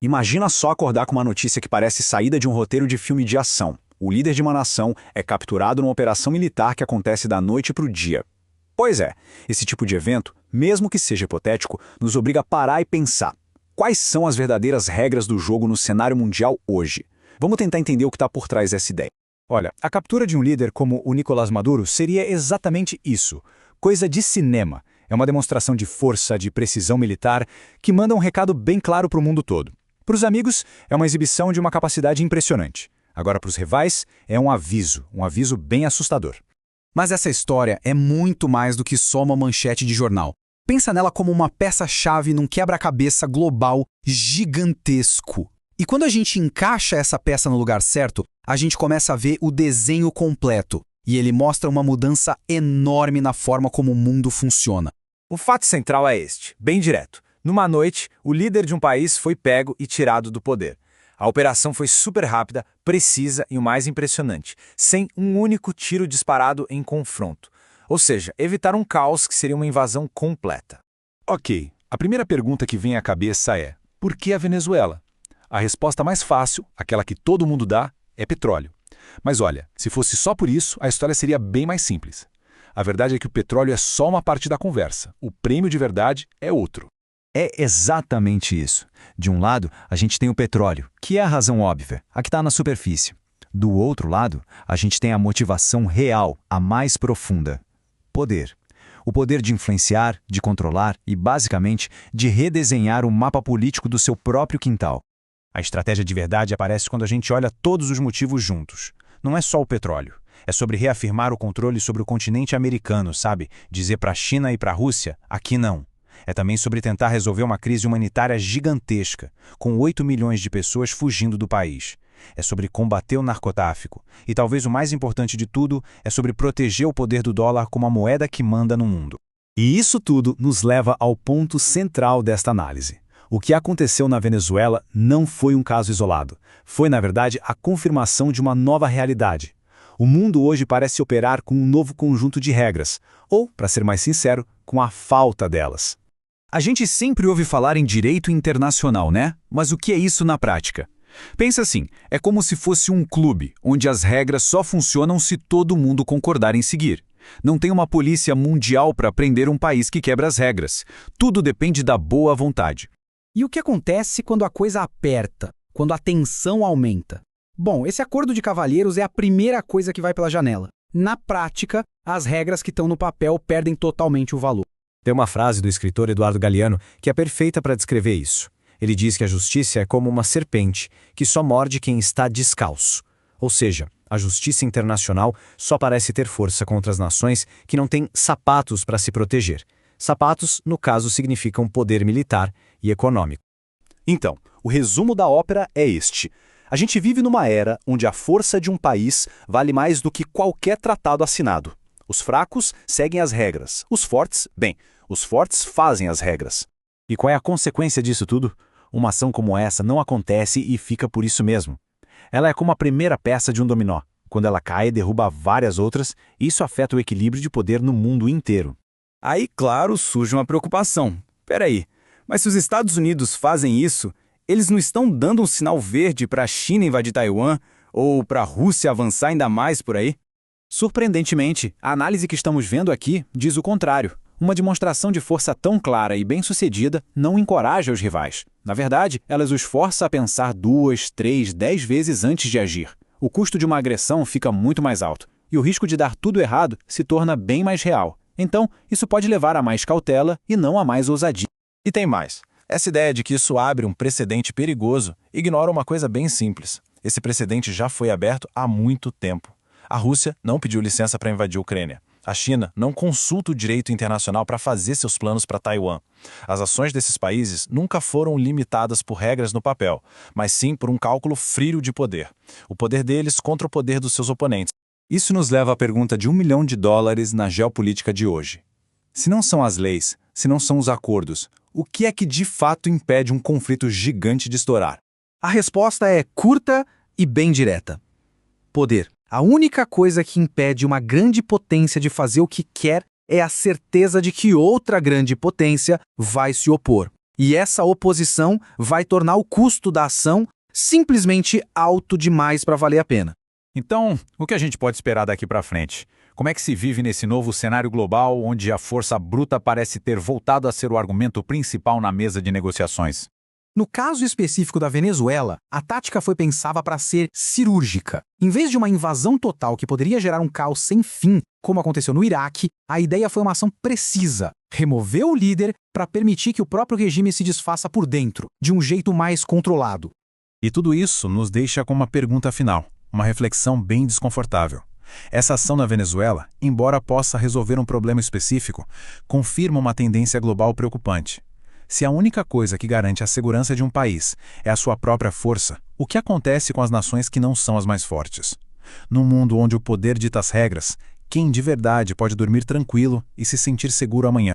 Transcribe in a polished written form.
Imagina só acordar com uma notícia que parece saída de um roteiro de filme de ação. O líder de uma nação é capturado numa operação militar que acontece da noite para o dia. Pois é, esse tipo de evento, mesmo que seja hipotético, nos obriga a parar e pensar. Quais são as verdadeiras regras do jogo no cenário mundial hoje? Vamos tentar entender o que está por trás dessa ideia. Olha, a captura de um líder como o Nicolás Maduro seria exatamente isso. Coisa de cinema. É uma demonstração de força, de precisão militar, que manda um recado bem claro para o mundo todo. Para os amigos, é uma exibição de uma capacidade impressionante. Agora, para os rivais, é um aviso bem assustador. Mas essa história é muito mais do que só uma manchete de jornal. Pensa nela como uma peça-chave num quebra-cabeça global gigantesco. E quando a gente encaixa essa peça no lugar certo, a gente começa a ver o desenho completo. E ele mostra uma mudança enorme na forma como o mundo funciona. O fato central é este, bem direto. Numa noite, o líder de um país foi pego e tirado do poder. A operação foi super rápida, precisa e o mais impressionante, sem um único tiro disparado em confronto. Ou seja, evitar um caos que seria uma invasão completa. Ok, a primeira pergunta que vem à cabeça é: por que a Venezuela? A resposta mais fácil, aquela que todo mundo dá, é petróleo. Mas olha, se fosse só por isso, a história seria bem mais simples. A verdade é que o petróleo é só uma parte da conversa. O prêmio de verdade é outro. É exatamente isso. De um lado, a gente tem o petróleo, que é a razão óbvia, a que está na superfície. Do outro lado, a gente tem a motivação real, a mais profunda. Poder. O poder de influenciar, de controlar e, basicamente, de redesenhar o mapa político do seu próprio quintal. A estratégia de verdade aparece quando a gente olha todos os motivos juntos. Não é só o petróleo. É sobre reafirmar o controle sobre o continente americano, sabe? Dizer para a China e para a Rússia, aqui não. É também sobre tentar resolver uma crise humanitária gigantesca, com 8 milhões de pessoas fugindo do país. É sobre combater o narcotráfico. E talvez o mais importante de tudo é sobre proteger o poder do dólar como a moeda que manda no mundo. E isso tudo nos leva ao ponto central desta análise. O que aconteceu na Venezuela não foi um caso isolado. Foi, na verdade, a confirmação de uma nova realidade. O mundo hoje parece operar com um novo conjunto de regras, ou, para ser mais sincero, com a falta delas. A gente sempre ouve falar em direito internacional, né? Mas o que é isso na prática? Pensa assim, é como se fosse um clube, onde as regras só funcionam se todo mundo concordar em seguir. Não tem uma polícia mundial para prender um país que quebra as regras. Tudo depende da boa vontade. E o que acontece quando a coisa aperta, quando a tensão aumenta? Bom, esse acordo de cavalheiros é a primeira coisa que vai pela janela. Na prática, as regras que estão no papel perdem totalmente o valor. Tem uma frase do escritor Eduardo Galeano que é perfeita para descrever isso. Ele diz que a justiça é como uma serpente, que só morde quem está descalço. Ou seja, a justiça internacional só parece ter força contra as nações que não têm sapatos para se proteger. Sapatos, no caso, significam poder militar e econômico. Então, o resumo da ópera é este. A gente vive numa era onde a força de um país vale mais do que qualquer tratado assinado. Os fracos seguem as regras. Os fortes fazem as regras. E qual é a consequência disso tudo? Uma ação como essa não acontece e fica por isso mesmo. Ela é como a primeira peça de um dominó. Quando ela cai e derruba várias outras, isso afeta o equilíbrio de poder no mundo inteiro. Aí, claro, surge uma preocupação. Peraí, mas se os Estados Unidos fazem isso, eles não estão dando um sinal verde para a China invadir Taiwan ou para a Rússia avançar ainda mais por aí? Surpreendentemente, a análise que estamos vendo aqui diz o contrário. Uma demonstração de força tão clara e bem-sucedida não encoraja os rivais. Na verdade, elas os força a pensar 2, 3, 10 vezes antes de agir. O custo de uma agressão fica muito mais alto, e o risco de dar tudo errado se torna bem mais real. Então, isso pode levar a mais cautela e não a mais ousadia. E tem mais. Essa ideia de que isso abre um precedente perigoso ignora uma coisa bem simples. Esse precedente já foi aberto há muito tempo. A Rússia não pediu licença para invadir a Ucrânia. A China não consulta o direito internacional para fazer seus planos para Taiwan. As ações desses países nunca foram limitadas por regras no papel, mas sim por um cálculo frio de poder. O poder deles contra o poder dos seus oponentes. Isso nos leva à pergunta de $1 milhão na geopolítica de hoje. Se não são as leis, se não são os acordos, o que é que de fato impede um conflito gigante de estourar? A resposta é curta e bem direta. Poder. A única coisa que impede uma grande potência de fazer o que quer é a certeza de que outra grande potência vai se opor. E essa oposição vai tornar o custo da ação simplesmente alto demais para valer a pena. Então, o que a gente pode esperar daqui para frente? Como é que se vive nesse novo cenário global onde a força bruta parece ter voltado a ser o argumento principal na mesa de negociações? No caso específico da Venezuela, a tática foi pensada para ser cirúrgica. Em vez de uma invasão total que poderia gerar um caos sem fim, como aconteceu no Iraque, a ideia foi uma ação precisa: remover o líder para permitir que o próprio regime se desfaça por dentro, de um jeito mais controlado. E tudo isso nos deixa com uma pergunta final, uma reflexão bem desconfortável. Essa ação na Venezuela, embora possa resolver um problema específico, confirma uma tendência global preocupante. Se a única coisa que garante a segurança de um país é a sua própria força, o que acontece com as nações que não são as mais fortes? Num mundo onde o poder dita as regras, quem de verdade pode dormir tranquilo e se sentir seguro amanhã?